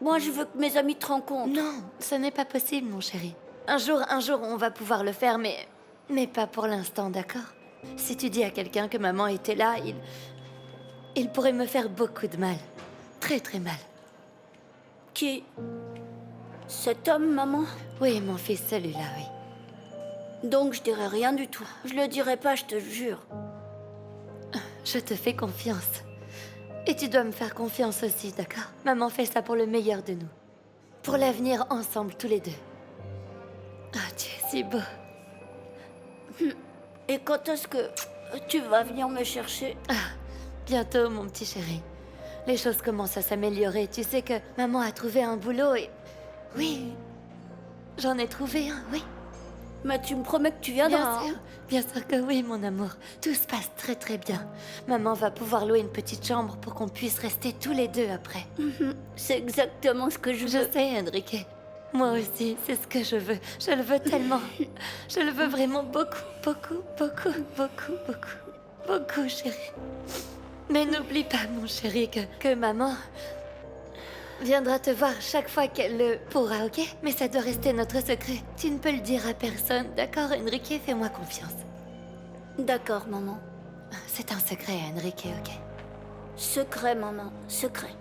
Speaker 3: Moi, je veux que mes amis te rencontrent.
Speaker 12: Non, ce n'est pas possible, mon chéri. Un jour, on va pouvoir le faire, mais pas pour l'instant, d'accord? Si tu dis à quelqu'un que maman était là, il pourrait me faire beaucoup de mal. Très, très mal.
Speaker 3: Qui? Cet homme, maman?
Speaker 12: Oui, mon fils, celui-là, oui.
Speaker 3: Donc, je dirai rien du tout. Je le dirai pas, je te jure.
Speaker 12: Je te fais confiance. Et tu dois me faire confiance aussi, d'accord? Maman fait ça pour le meilleur de nous. Pour l'avenir ensemble, tous les deux. Ah, tu es si beau.
Speaker 3: Et quand est-ce que tu vas venir me chercher?
Speaker 12: Bientôt, mon petit chéri. Les choses commencent à s'améliorer. Tu sais que maman a trouvé un boulot et... Oui, j'en ai trouvé un, oui.
Speaker 3: Mais tu me promets que tu viendras.
Speaker 12: Bien sûr que oui, mon amour. Tout se passe très très bien. Maman va pouvoir louer une petite chambre pour qu'on puisse rester tous les deux après.
Speaker 3: C'est exactement ce que je veux.
Speaker 12: Je sais, Enrique. Moi aussi, c'est ce que je veux. Je le veux tellement. Je le veux vraiment beaucoup, beaucoup, beaucoup, beaucoup, beaucoup, beaucoup, chérie. Mais n'oublie pas, mon chéri, que maman viendra te voir chaque fois qu'elle le pourra, ok? Mais ça doit rester notre secret. Tu ne peux le dire à personne, d'accord, Enrique? Fais-moi confiance.
Speaker 3: D'accord, maman.
Speaker 12: C'est un secret, Enrique, ok?
Speaker 3: Secret, maman, secret.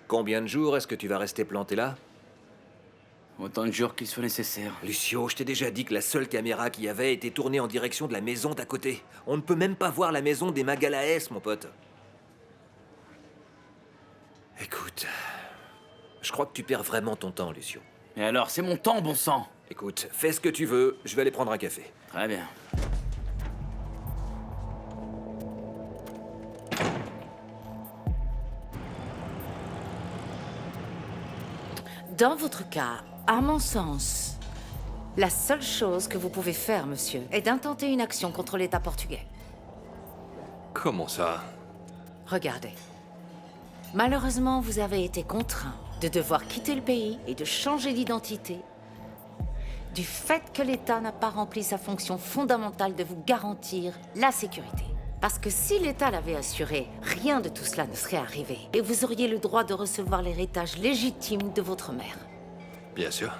Speaker 2: Combien de jours est-ce que tu vas rester planté là?
Speaker 9: Autant de jours qu'il soit nécessaire.
Speaker 2: Lucio, je t'ai déjà dit que la seule caméra qu'il y avait était tournée en direction de la maison d'à côté. On ne peut même pas voir la maison des Magalaes, mon pote. Écoute, je crois que tu perds vraiment ton temps, Lucio.
Speaker 9: Et alors, c'est mon temps, bon sang.
Speaker 2: Écoute, fais ce que tu veux, je vais aller prendre un café.
Speaker 9: Très bien.
Speaker 6: Dans votre cas, à mon sens, la seule chose que vous pouvez faire, monsieur, est d'intenter une action contre l'État portugais.
Speaker 7: Comment ça?
Speaker 6: Regardez. Malheureusement, vous avez été contraint de devoir quitter le pays et de changer d'identité du fait que l'État n'a pas rempli sa fonction fondamentale de vous garantir la sécurité. Parce que si l'État l'avait assuré, rien de tout cela ne serait arrivé. Et vous auriez le droit de recevoir l'héritage légitime de votre mère.
Speaker 7: Bien sûr.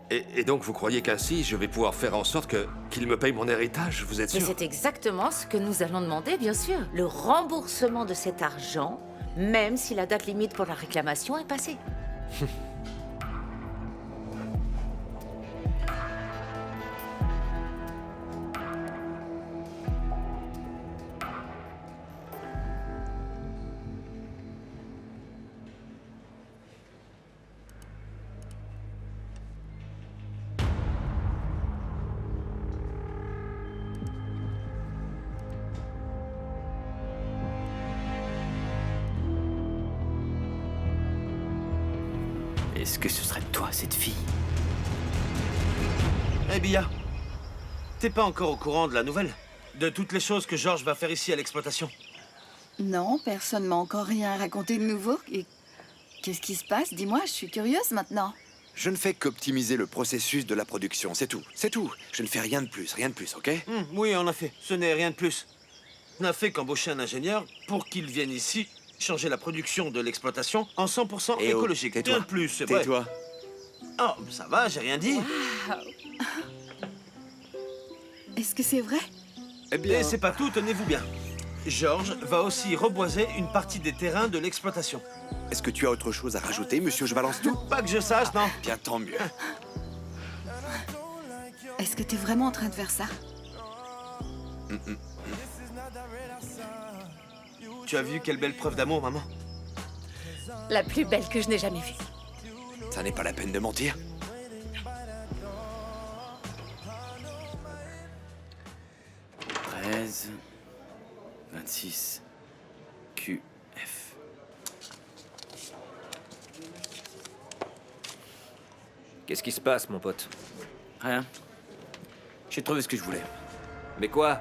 Speaker 7: Et donc vous croyez qu'ainsi, je vais pouvoir faire en sorte qu'il me paye mon héritage, vous êtes sûr?
Speaker 6: Et c'est exactement ce que nous allons demander, bien sûr. Le remboursement de cet argent, même si la date limite pour la réclamation est passée.
Speaker 9: Est-ce que ce serait toi, cette fille?
Speaker 16: Eh Bia, t'es pas encore au courant de la nouvelle? De toutes les choses que Georges va faire ici à l'exploitation?
Speaker 23: Non, personne m'a encore rien raconté de nouveau. Et qu'est-ce qui se passe? Dis-moi, je suis curieuse maintenant.
Speaker 2: Je ne fais qu'optimiser le processus de la production, c'est tout. C'est tout. Je ne fais rien de plus, ok?
Speaker 16: Oui, en effet, ce n'est rien de plus. On n'a fait qu'embaucher un ingénieur pour qu'il vienne ici changer la production de l'exploitation en 100% écologique.
Speaker 2: tais-toi.
Speaker 16: Rien de plus, c'est vrai.
Speaker 2: Tais-toi.
Speaker 16: Oh, ça va, j'ai rien dit.
Speaker 23: Est-ce que c'est vrai?
Speaker 16: Eh bien... Et c'est pas tout, tenez-vous bien. Georges va aussi reboiser une partie des terrains de l'exploitation.
Speaker 2: Est-ce que tu as autre chose à rajouter, monsieur? Je balance tout?
Speaker 16: Pas que je sache, non.
Speaker 2: Bien, tant mieux.
Speaker 23: Est-ce que t'es vraiment en train de faire ça?
Speaker 16: Tu as vu quelle belle preuve d'amour, maman?
Speaker 4: La plus belle que je n'ai jamais vue.
Speaker 2: Ça n'est pas la peine de mentir.
Speaker 9: « 13... 26... QF... »
Speaker 11: Qu'est-ce qui se passe, mon pote?
Speaker 9: Rien. J'ai trouvé ce que je voulais.
Speaker 11: Mais quoi?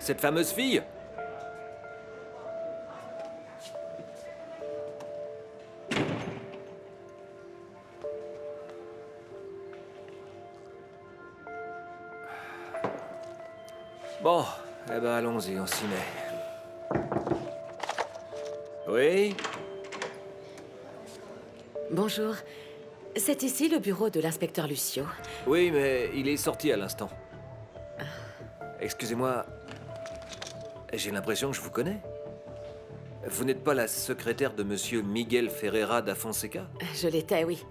Speaker 11: Cette fameuse fille? Bon, eh ben allons-y, on s'y met. Oui?
Speaker 4: Bonjour. C'est ici le bureau de l'inspecteur Lucio.
Speaker 11: Oui, mais il est sorti à l'instant. Excusez-moi, j'ai l'impression que je vous connais. Vous n'êtes pas la secrétaire de monsieur Miguel Ferreira da Fonseca?
Speaker 4: Je l'étais, oui.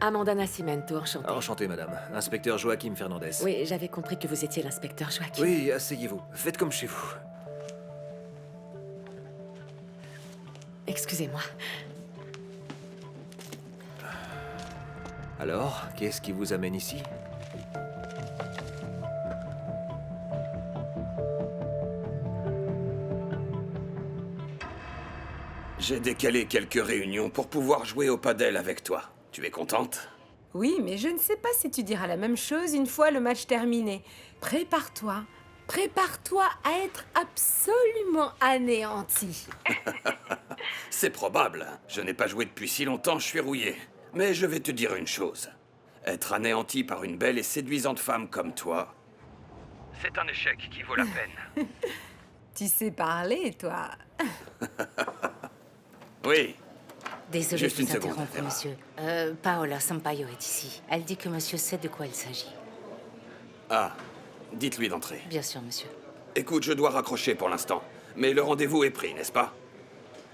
Speaker 4: Amanda Nascimento, enchantée.
Speaker 11: Enchanté, madame. Inspecteur Joaquim Fernandez.
Speaker 4: Oui, j'avais compris que vous étiez l'inspecteur Joaquim.
Speaker 11: Oui, asseyez-vous. Faites comme chez vous.
Speaker 4: Excusez-moi.
Speaker 11: Alors, qu'est-ce qui vous amène ici?
Speaker 5: J'ai décalé quelques réunions pour pouvoir jouer au padel avec toi. Tu es contente?
Speaker 13: Oui, mais je ne sais pas si tu diras la même chose une fois le match terminé. Prépare-toi. Prépare-toi à être absolument anéanti.
Speaker 5: C'est probable. Je n'ai pas joué depuis si longtemps, je suis rouillé. Mais je vais te dire une chose. Être anéanti par une belle et séduisante femme comme toi, c'est un échec qui vaut la peine.
Speaker 13: Tu sais parler, toi.
Speaker 5: Oui.
Speaker 6: Désolée
Speaker 5: Juste
Speaker 6: de
Speaker 5: une
Speaker 6: vous
Speaker 5: seconde,
Speaker 6: interrompre,
Speaker 5: Vera.
Speaker 6: monsieur. Paola Sampaio est ici. Elle dit que monsieur sait de quoi il s'agit.
Speaker 5: Ah, dites-lui d'entrer.
Speaker 6: Bien sûr, monsieur.
Speaker 5: Écoute, je dois raccrocher pour l'instant. Mais le rendez-vous est pris, n'est-ce pas?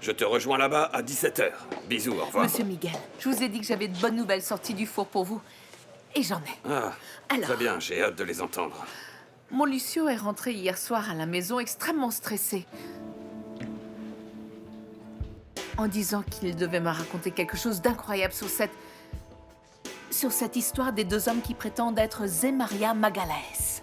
Speaker 5: Je te rejoins là-bas à 17h. Bisous, au revoir.
Speaker 10: Monsieur Miguel, je vous ai dit que j'avais de bonnes nouvelles sorties du four pour vous. Et j'en ai.
Speaker 5: Ah,
Speaker 10: Alors.
Speaker 5: très bien, j'ai hâte de les entendre.
Speaker 10: Mon Lucio est rentré hier soir à la maison extrêmement stressé. En disant qu'il devait me raconter quelque chose d'incroyable sur cette histoire des deux hommes qui prétendent être Zé Maria Magalhães.